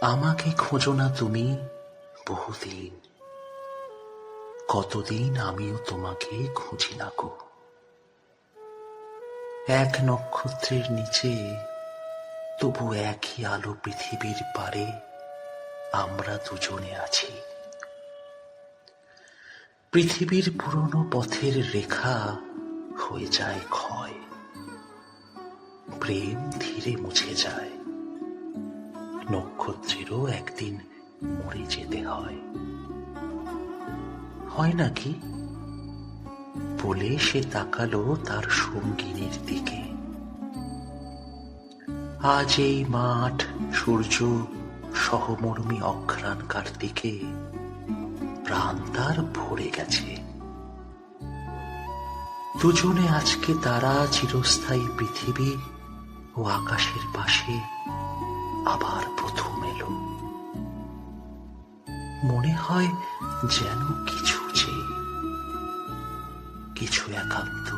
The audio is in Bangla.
আমাকে খোঁজো না তুমি বহুদিন, কতদিন আমিও তোমাকে খুঁজি না গো। এক নক্ষত্রের নিচে তবু একই আলো পৃথিবীর পারে আমরা দুজনে আছি। পৃথিবীর পুরনো পথের রেখা হয়ে যায় ক্ষয়, প্রেম ধীরে মুছে যায়, নক্ষত্রেরও একদিন মরে যেতে হয়। হয় নাকি? বলে সে তাকালো তার সঙ্গিনীর দিকে। আজ এই মাঠ, সূর্য, সহমর্মী অঘ্রাণ কার্তিকে প্রাণ তার ভরে গেছে। দুজনে আজকে তারা চিরস্থায়ী পৃথিবী ও আকাশের পাশে আবার প্রথম এলো। মনে হয় যেন কিছু চেয়ে, কিছু একান্ত।